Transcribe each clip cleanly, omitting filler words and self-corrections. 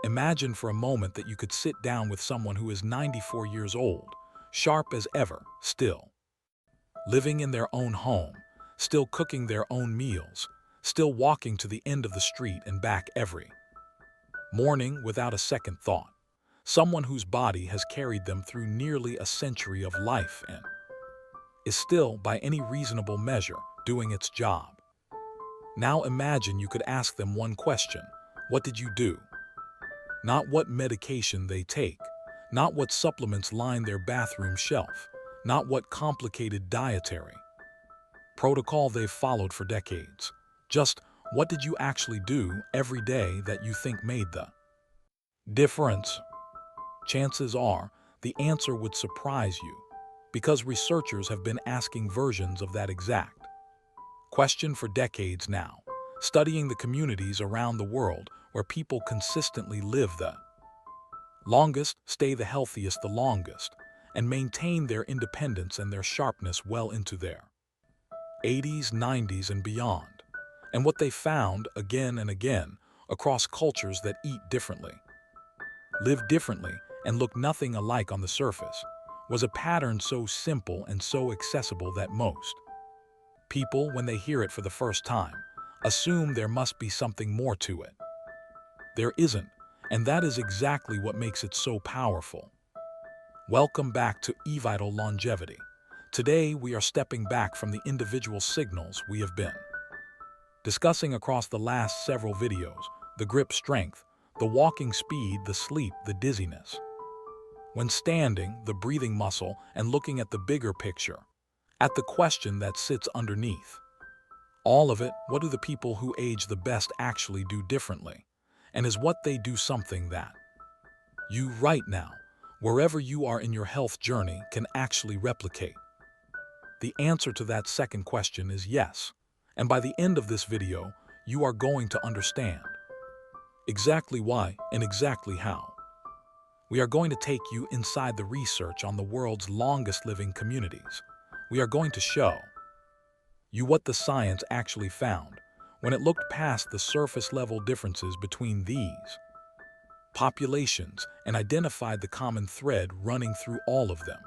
Imagine for a moment that you could sit down with someone who is 94 years old, sharp as ever, still, living in their own home, still cooking their own meals, still walking to the end of the street and back every morning without a second thought. Someone whose body has carried them through nearly a century of life and is still, by any reasonable measure, doing its job. Now imagine you could ask them one question. What did you do? Not what medication they take, not what supplements line their bathroom shelf, not what complicated dietary protocol they've followed for decades. Just what did you actually do every day that you think made the difference? Chances are the answer would surprise you, because researchers have been asking versions of that exact question for decades now, studying the communities around the world where people consistently live the longest, stay the healthiest the longest, and maintain their independence and their sharpness well into their 80s, 90s, and beyond. And what they found again and again across cultures that eat differently, live differently, and look nothing alike on the surface was a pattern so simple and so accessible that most people, when they hear it for the first time, assume there must be something more to it. There isn't, and that is exactly what makes it so powerful. Welcome back to eVital Longevity. Today we are stepping back from the individual signals we have been discussing across the last several videos: the grip strength, the walking speed, the sleep, the dizziness when standing, the breathing muscle, and looking at the bigger picture, at the question that sits underneath all of it: what do the people who age the best actually do differently? And is what they do something that you right now, wherever you are in your health journey, can actually replicate? The answer to that second question is yes. And by the end of this video, you are going to understand exactly why and exactly how. We are going to take you inside the research on the world's longest living communities. We are going to show you what the science actually found when it looked past the surface level differences between these populations and identified the common thread running through all of them.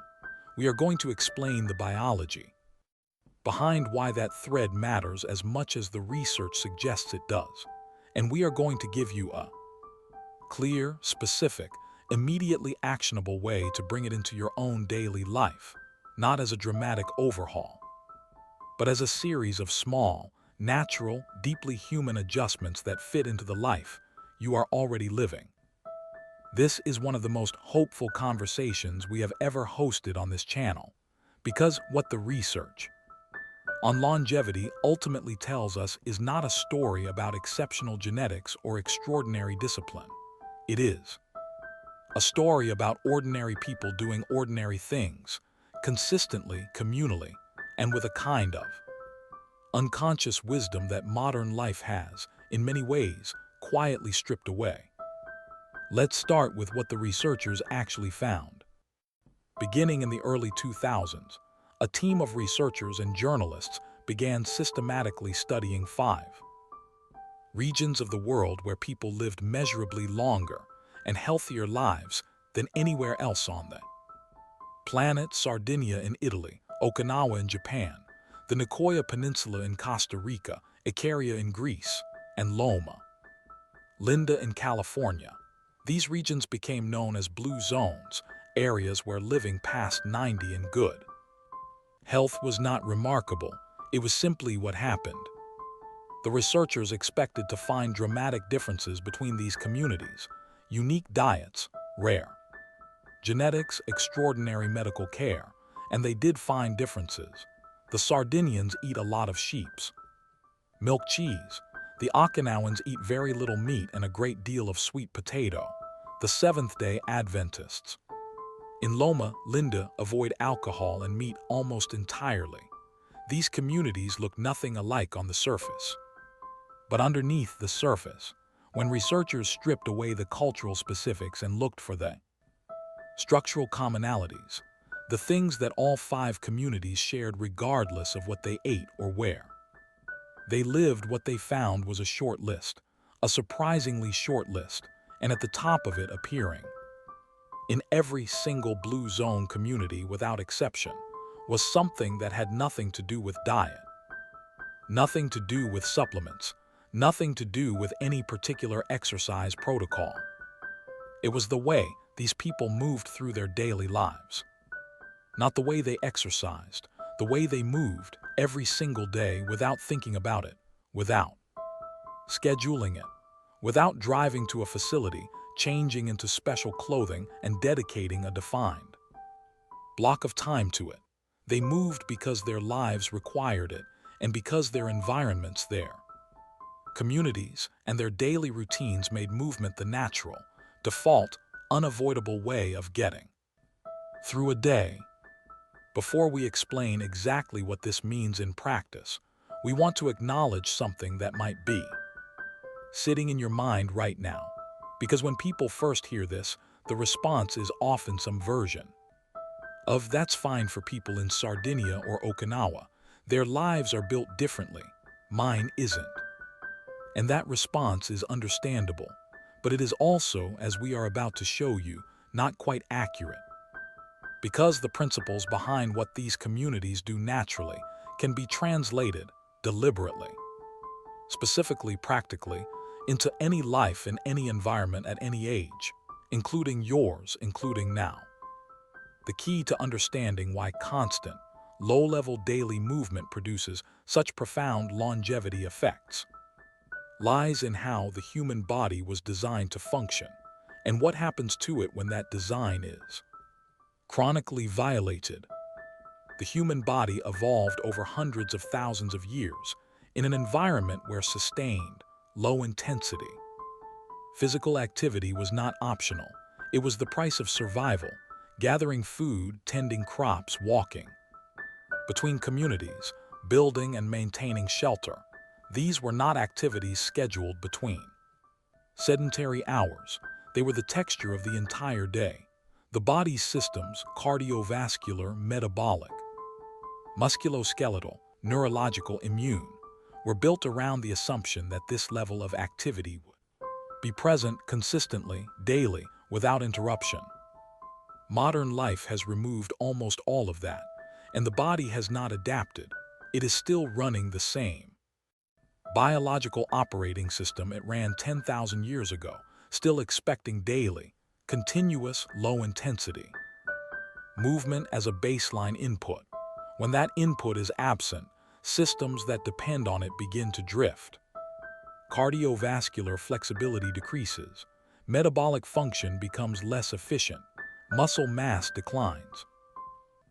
We are going to explain the biology behind why that thread matters as much as the research suggests it does. And we are going to give you a clear, specific, immediately actionable way to bring it into your own daily life, not as a dramatic overhaul, but as a series of small, natural, deeply human adjustments that fit into the life you are already living. This is one of the most hopeful conversations we have ever hosted on this channel, because what the research on longevity ultimately tells us is not a story about exceptional genetics or extraordinary discipline. It is a story about ordinary people doing ordinary things, consistently, communally, and with a kind of unconscious wisdom that modern life has, in many ways, quietly stripped away. Let's start with what the researchers actually found. Beginning in the early 2000s, a team of researchers and journalists began systematically studying 5 regions of the world where people lived measurably longer and healthier lives than anywhere else on the planet: Sardinia in Italy, Okinawa in Japan, the Nicoya Peninsula in Costa Rica, Icaria in Greece, and Loma Linda in California. These regions became known as blue zones, areas where living past 90 in good health was not remarkable, it was simply what happened. The researchers expected to find dramatic differences between these communities: unique diets, rare genetics, extraordinary medical care, and they did find differences. The Sardinians eat a lot of sheep's milk cheese. The Okinawans eat very little meat and a great deal of sweet potato. The Seventh-day Adventists in Loma Linda avoid alcohol and meat almost entirely. These communities look nothing alike on the surface. But underneath the surface, when researchers stripped away the cultural specifics and looked for the structural commonalities, the things that all 5 communities shared regardless of what they ate or where they lived, what they found was a short list, a surprisingly short list, and at the top of it appearing, in every single blue zone community without exception, was something that had nothing to do with diet, nothing to do with supplements, nothing to do with any particular exercise protocol. It was the way these people moved through their daily lives. Not the way they exercised, the way they moved every single day without thinking about it, without scheduling it, without driving to a facility, changing into special clothing, and dedicating a defined block of time to it. They moved because their lives required it and because their environments there. Communities and their daily routines made movement the natural, default, unavoidable way of getting through a day. Before we explain exactly what this means in practice, we want to acknowledge something that might be sitting in your mind right now. Because when people first hear this, the response is often some version of "that's fine for people in Sardinia or Okinawa. Their lives are built differently. Mine isn't." And that response is understandable, but it is also, as we are about to show you, not quite accurate. Because the principles behind what these communities do naturally can be translated deliberately, specifically practically, into any life in any environment at any age, including yours, including now. The key to understanding why constant, low-level daily movement produces such profound longevity effects lies in how the human body was designed to function and what happens to it when that design is chronically violated. The human body evolved over hundreds of thousands of years in an environment where sustained, low-intensity physical activity was not optional. It was the price of survival, gathering food, tending crops, walking between communities, building and maintaining shelter. These were not activities scheduled between sedentary hours. They were the texture of the entire day. The body's systems, cardiovascular, metabolic, musculoskeletal, neurological, immune, were built around the assumption that this level of activity would be present consistently, daily, without interruption. Modern life has removed almost all of that, and the body has not adapted. It is still running the same biological operating system it ran 10,000 years ago, still expecting daily, continuous, low-intensity movement as a baseline input. When that input is absent, systems that depend on it begin to drift. Cardiovascular flexibility decreases, metabolic function becomes less efficient, muscle mass declines.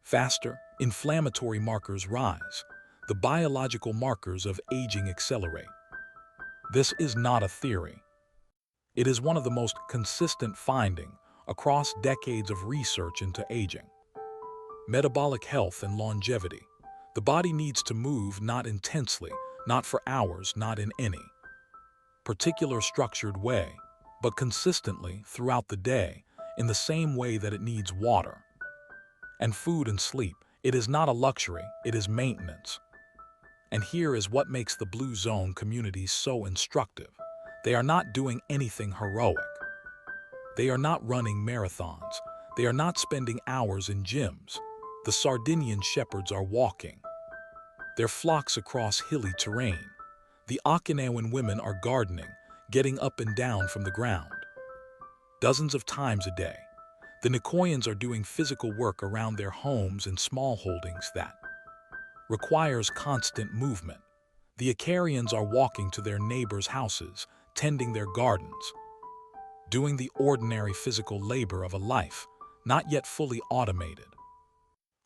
Faster, inflammatory markers rise. The biological markers of aging accelerate. This is not a theory. It is one of the most consistent findings across decades of research into aging. Metabolic health and longevity. The body needs to move not intensely, not for hours, not in any particular structured way, but consistently throughout the day in the same way that it needs water and food and sleep. It is not a luxury, it is maintenance. And here is what makes the Blue Zone communities so instructive. They are not doing anything heroic. They are not running marathons. They are not spending hours in gyms. The Sardinian shepherds are walking their flocks across hilly terrain. The Okinawan women are gardening, getting up and down from the ground dozens of times a day. The Nicoyans are doing physical work around their homes and small holdings that requires constant movement. The Icarians are walking to their neighbors' houses, tending their gardens, doing the ordinary physical labor of a life, not yet fully automated.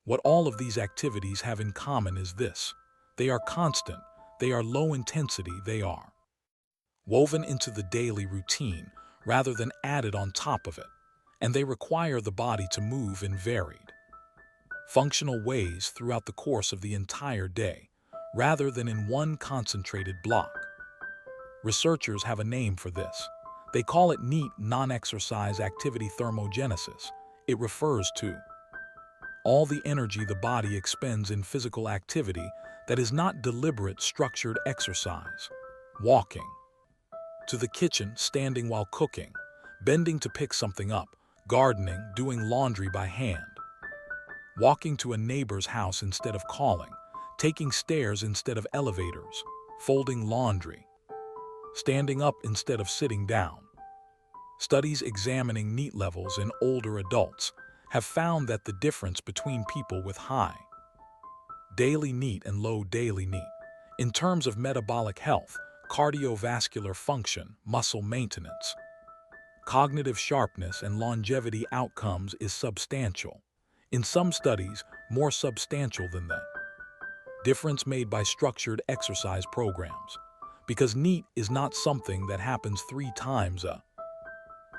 What all of these activities have in common is this: they are constant, they are low intensity, they are woven into the daily routine rather than added on top of it, and they require the body to move in varied, functional ways throughout the course of the entire day, rather than in one concentrated block. Researchers have a name for this. They call it neat non-exercise activity thermogenesis. It refers to all the energy the body expends in physical activity that is not deliberate, structured exercise. Walking to the kitchen, standing while cooking, bending to pick something up, gardening, doing laundry by hand, walking to a neighbor's house instead of calling, taking stairs instead of elevators, folding laundry, standing up instead of sitting down. Studies examining NEAT levels in older adults have found that the difference between people with high daily NEAT and low daily NEAT, in terms of metabolic health, cardiovascular function, muscle maintenance, cognitive sharpness, and longevity outcomes, is substantial. In some studies, more substantial than that. Difference made by structured exercise programs. Because NEAT is not something that happens 3 times a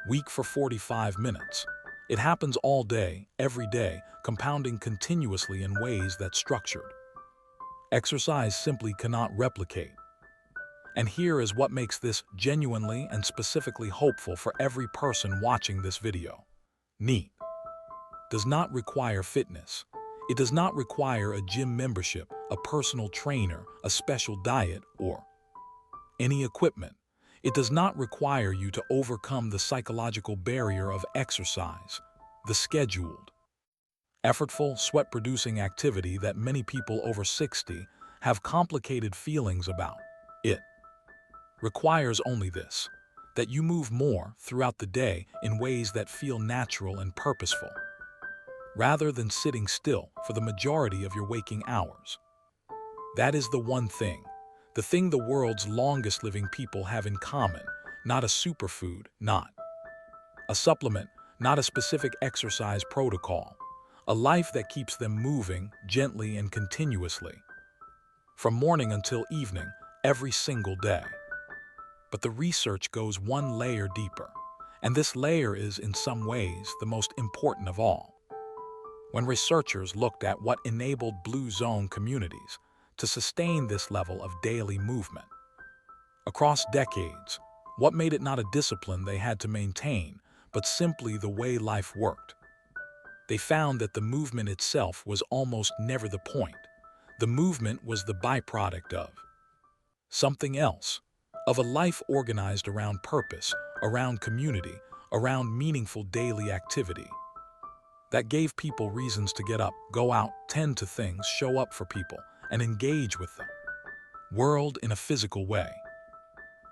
week for 45 minutes. It happens all day, every day, compounding continuously in ways that structured exercise simply cannot replicate. And here is what makes this genuinely and specifically hopeful for every person watching this video. NEAT does not require fitness. It does not require a gym membership, a personal trainer, a special diet, or any equipment. It does not require you to overcome the psychological barrier of exercise, the scheduled, effortful, sweat-producing activity that many people over 60 have complicated feelings about. It requires only this, that you move more throughout the day in ways that feel natural and purposeful, rather than sitting still for the majority of your waking hours. That is the one thing, the thing the world's longest living people have in common, not a superfood, not a supplement, not a specific exercise protocol, a life that keeps them moving gently and continuously, from morning until evening, every single day. But the research goes one layer deeper, and this layer is in some ways the most important of all. When researchers looked at what enabled blue zone communities to sustain this level of daily movement across decades, what made it not a discipline they had to maintain, but simply the way life worked, they found that the movement itself was almost never the point. The movement was the byproduct of something else, of a life organized around purpose, around community, around meaningful daily activity that gave people reasons to get up, go out, tend to things, show up for people, and engage with the world in a physical way.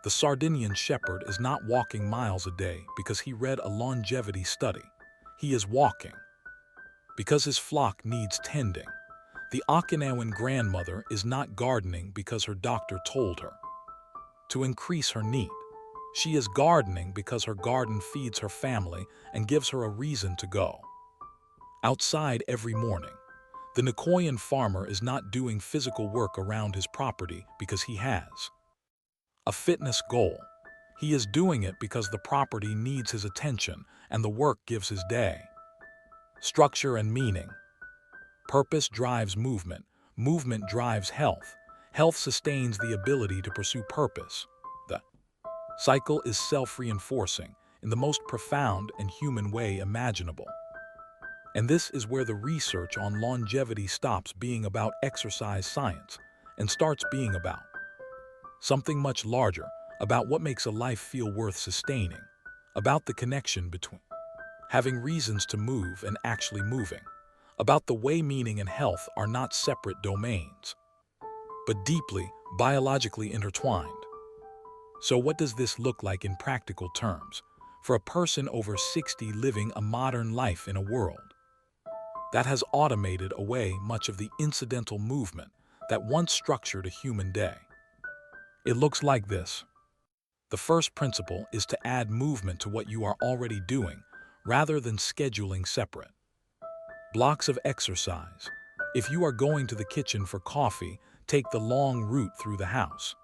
The Sardinian shepherd is not walking miles a day because he read a longevity study. He is walking because his flock needs tending. The Okinawan grandmother is not gardening because her doctor told her to increase her NEAT. She is gardening because her garden feeds her family and gives her a reason to go outside every morning. The Nicoyan farmer is not doing physical work around his property because he has a fitness goal. He is doing it because the property needs his attention and the work gives his day structure and meaning. Purpose drives movement. Movement drives health. Health sustains the ability to pursue purpose. The cycle is self-reinforcing in the most profound and human way imaginable. And this is where the research on longevity stops being about exercise science and starts being about something much larger, about what makes a life feel worth sustaining, about the connection between having reasons to move and actually moving, about the way meaning and health are not separate domains, but deeply, biologically intertwined. So what does this look like in practical terms for a person over 60 living a modern life in a world that has automated away much of the incidental movement that once structured a human day? It looks like this. The first principle is to add movement to what you are already doing rather than scheduling separate blocks of exercise. If you are going to the kitchen for coffee, take the long route through the house.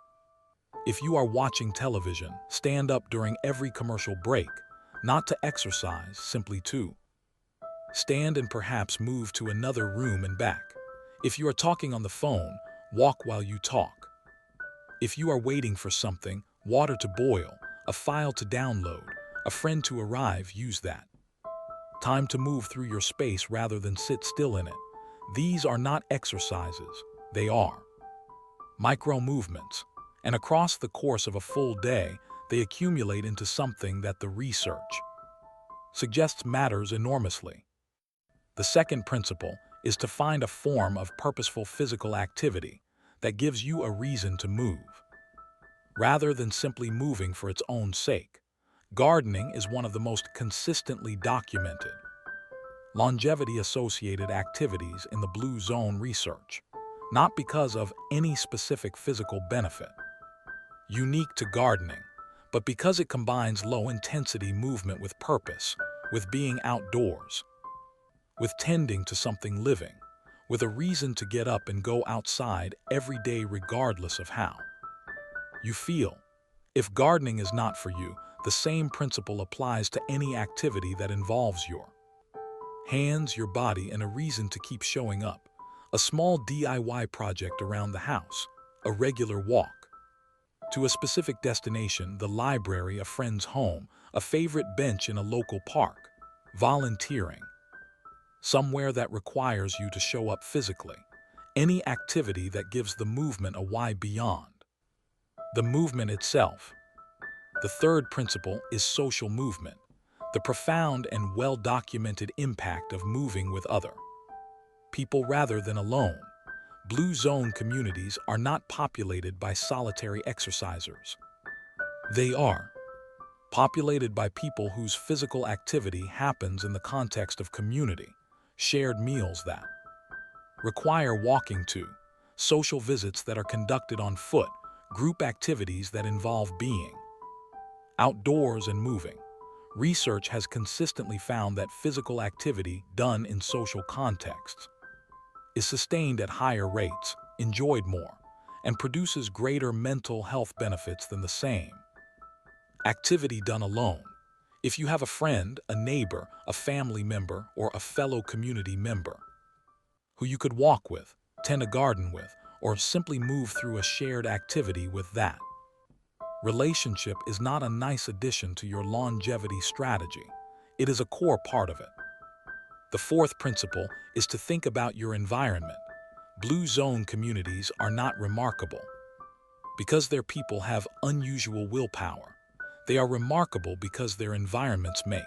If you are watching television, stand up during every commercial break, not to exercise, simply to stand and perhaps move to another room and back. If you are talking on the phone, walk while you talk. If you are waiting for something, water to boil, a file to download, a friend to arrive, use that time to move through your space rather than sit still in it. These are not exercises, they are micro movements. And across the course of a full day, they accumulate into something that the research suggests matters enormously. The second principle is to find a form of purposeful physical activity that gives you a reason to move, rather than simply moving for its own sake. Gardening is one of the most consistently documented longevity-associated activities in the blue zone research, not because of any specific physical benefit unique to gardening, but because it combines low-intensity movement with purpose, with being outdoors, with tending to something living, with a reason to get up and go outside every day regardless of how you feel. If gardening is not for you, the same principle applies to any activity that involves your hands, your body, and a reason to keep showing up. A small DIY project around the house, a regular walk to a specific destination, the library, a friend's home, a favorite bench in a local park, volunteering, somewhere that requires you to show up physically. Any activity that gives the movement a why beyond the movement itself. The third principle is social movement, the profound and well-documented impact of moving with other people rather than alone. Blue zone communities are not populated by solitary exercisers. They are populated by people whose physical activity happens in the context of community, shared meals that require walking to, social visits that are conducted on foot, group activities that involve being outdoors and moving. Research has consistently found that physical activity done in social contexts is sustained at higher rates, enjoyed more, and produces greater mental health benefits than the same activity done alone. If you have a friend, a neighbor, a family member, or a fellow community member who you could walk with, tend a garden with, or simply move through a shared activity with, that relationship is not a nice addition to your longevity strategy. It is a core part of it. The fourth principle is to think about your environment. Blue zone communities are not remarkable because their people have unusual willpower. They are remarkable because their environments make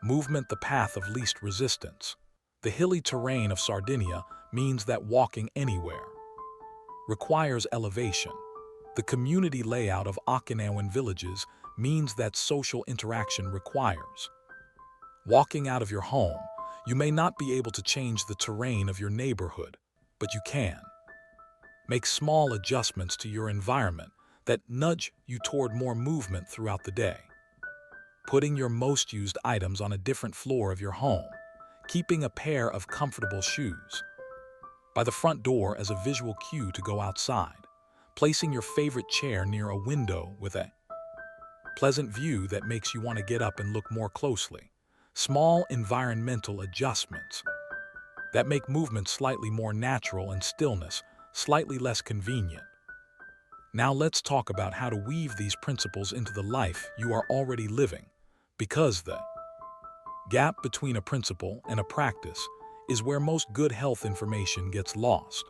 movement the path of least resistance. The hilly terrain of Sardinia means that walking anywhere requires elevation. The community layout of Okinawan villages means that social interaction requires walking out of your home. You may not be able to change the terrain of your neighborhood, but you can make small adjustments to your environment that nudge you toward more movement throughout the day. Putting your most used items on a different floor of your home, keeping a pair of comfortable shoes by the front door as a visual cue to go outside, placing your favorite chair near a window with a pleasant view that makes you want to get up and look more closely. Small environmental adjustments that make movement slightly more natural and stillness slightly less convenient. Now let's talk about how to weave these principles into the life you are already living, because the gap between a principle and a practice is where most good health information gets lost.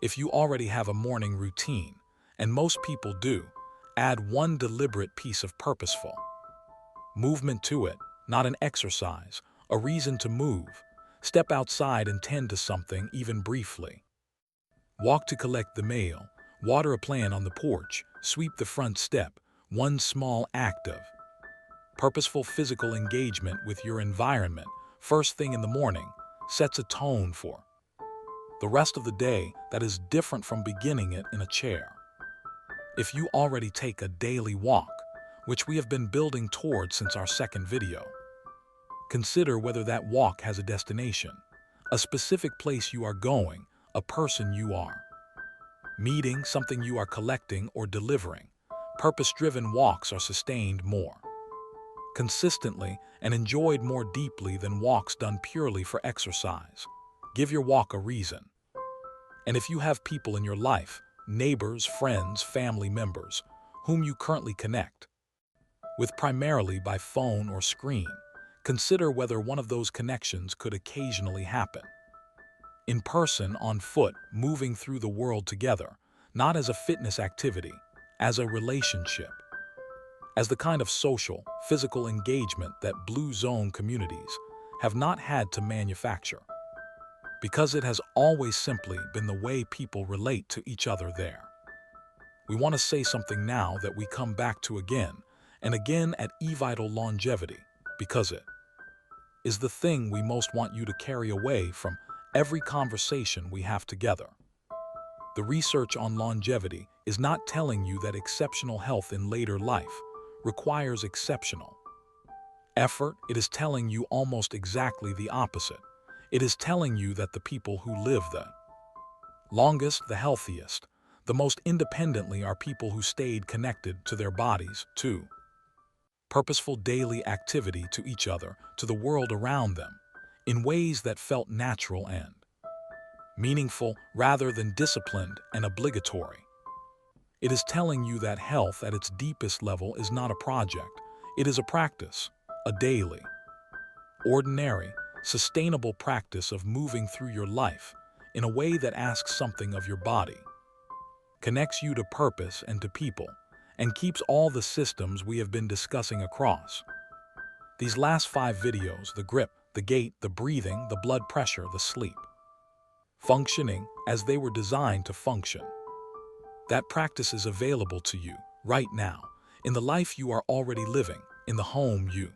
If you already have a morning routine, and most people do, add one deliberate piece of purposeful movement to it, not an exercise, a reason to move. Step outside and tend to something even briefly. Walk to collect the mail, water a plant on the porch, sweep the front step. One small act of purposeful physical engagement with your environment first thing in the morning sets a tone for the rest of the day that is different from beginning it in a chair. If you already take a daily walk, which we have been building toward since our second video, consider whether that walk has a destination, a specific place you are going, a person you are meeting, something you are collecting or delivering. Purpose-driven walks are sustained more consistently and enjoyed more deeply than walks done purely for exercise. Give your walk a reason. And if you have people in your life, neighbors, friends, family members, whom you currently connect with primarily by phone or screen, consider whether one of those connections could occasionally happen in person, on foot, moving through the world together, not as a fitness activity, as a relationship. as the kind of social, physical engagement that blue zone communities have not had to manufacture, because it has always simply been the way people relate to each other there. We want to say something now that we come back to again and again at eVital Longevity, because it is the thing we most want you to carry away from every conversation we have together. The research on longevity is not telling you that exceptional health in later life requires exceptional effort. It is telling you almost exactly the opposite. It is telling you that the people who live the longest, the healthiest, the most independently are people who stayed connected to their bodies, to purposeful daily activity, to each other, to the world around them, in ways that felt natural and meaningful rather than disciplined and obligatory. It is telling you that health at its deepest level is not a project. It is a practice, a daily, ordinary, sustainable practice of moving through your life in a way that asks something of your body, connects you to purpose and to people, and keeps all the systems we have been discussing across these last 5 videos: the grip, the gait, the breathing, the blood pressure, the sleep, functioning as they were designed to function. That practice is available to you right now, in the life you are already living, in the home you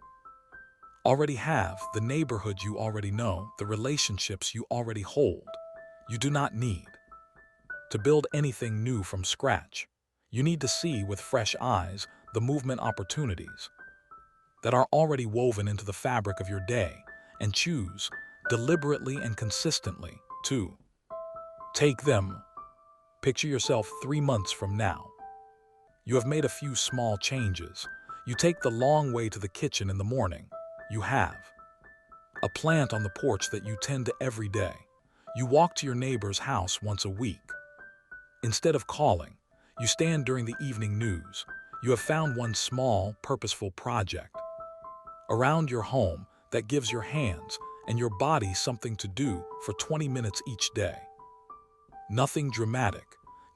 already have, the neighborhood you already know, the relationships you already hold. You do not need to build anything new from scratch. You need to see with fresh eyes the movement opportunities that are already woven into the fabric of your day, and choose deliberately and consistently to take them. Picture yourself 3 months from now. You have made a few small changes. You take the long way to the kitchen in the morning. You have a plant on the porch that you tend to every day. You walk to your neighbor's house once a week. Instead of calling, you stand during the evening news. You have found one small, purposeful project around your home that gives your hands and your body something to do for 20 minutes each day. Nothing dramatic,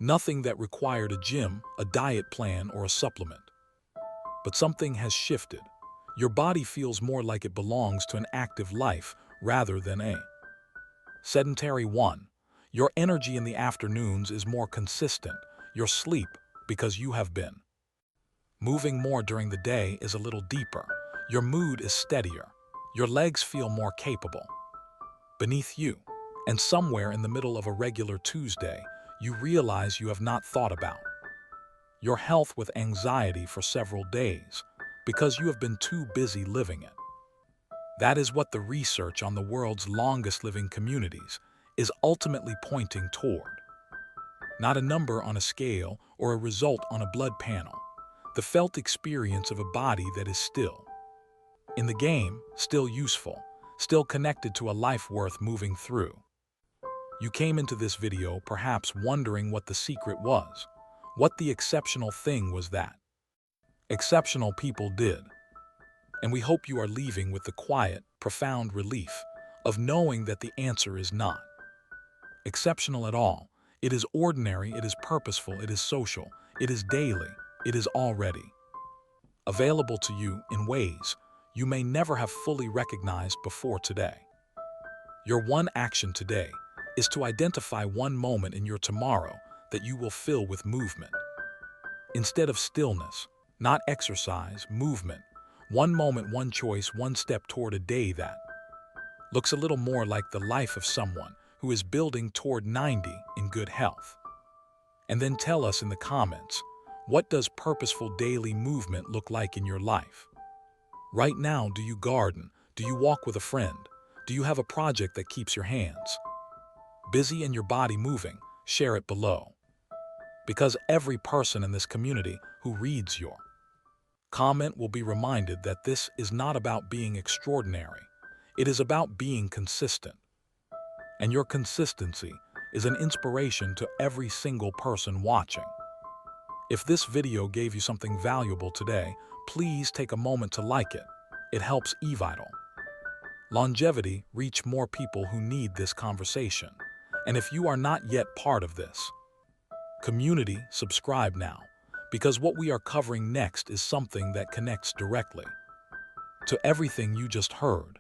nothing that required a gym, a diet plan, or a supplement. But something has shifted. Your body feels more like it belongs to an active life rather than a sedentary one. Your energy in the afternoons is more consistent. Your sleep, because you have been moving more during the day, is a little deeper. Your mood is steadier. Your legs feel more capable beneath you. And somewhere in the middle of a regular Tuesday, you realize you have not thought about your health with anxiety for several days because you have been too busy living it. That is what the research on the world's longest living communities is ultimately pointing toward. Not a number on a scale or a result on a blood panel. The felt experience of a body that is still in the game, still useful, still connected to a life worth moving through. You came into this video perhaps wondering what the secret was, what the exceptional thing was that exceptional people did. And we hope you are leaving with the quiet, profound relief of knowing that the answer is not exceptional at all. It is ordinary, it is purposeful, it is social, it is daily, it is already available to you in ways you may never have fully recognized before today. Your one action today is to identify one moment in your tomorrow that you will fill with movement. Instead of stillness, not exercise, movement. One moment, one choice, one step toward a day that looks a little more like the life of someone who is building toward 90 in good health. And then tell us in the comments, what does purposeful daily movement look like in your life? Right now, do you garden? Do you walk with a friend? Do you have a project that keeps your hands busy and your body moving? Share it below. Because every person in this community who reads your comment will be reminded that this is not about being extraordinary. It is about being consistent. And your consistency is an inspiration to every single person watching. If this video gave you something valuable today, please take a moment to like it. It helps eVital Longevity reach more people who need this conversation. And if you are not yet part of this community, subscribe now. because what we are covering next is something that connects directly to everything you just heard.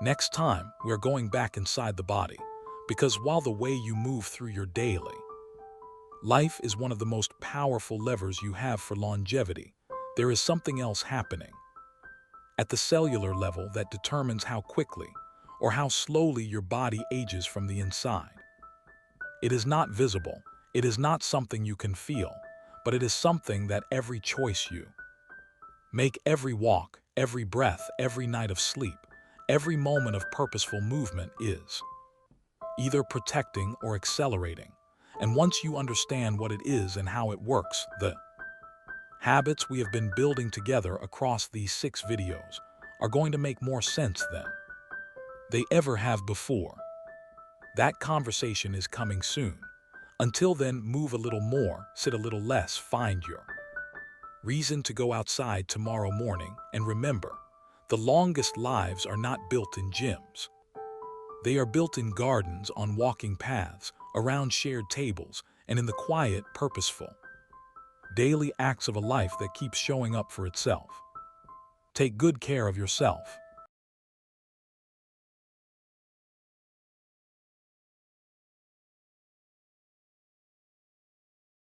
Next time, we're going back inside the body, because while the way you move through your daily life is one of the most powerful levers you have for longevity, there is something else happening at the cellular level that determines how quickly or how slowly your body ages from the inside. It is not visible, it is not something you can feel, but it is something that every choice you make, every walk, every breath, every night of sleep, every moment of purposeful movement is either protecting or accelerating. And once you understand what it is and how it works, the habits we have been building together across these 6 videos are going to make more sense than they ever have before. That conversation is coming soon. Until then, move a little more, sit a little less, find your reason to go outside tomorrow morning, and remember, the longest lives are not built in gyms. They are built in gardens, on walking paths, around shared tables, and in the quiet, purposeful, daily acts of a life that keeps showing up for itself. Take good care of yourself.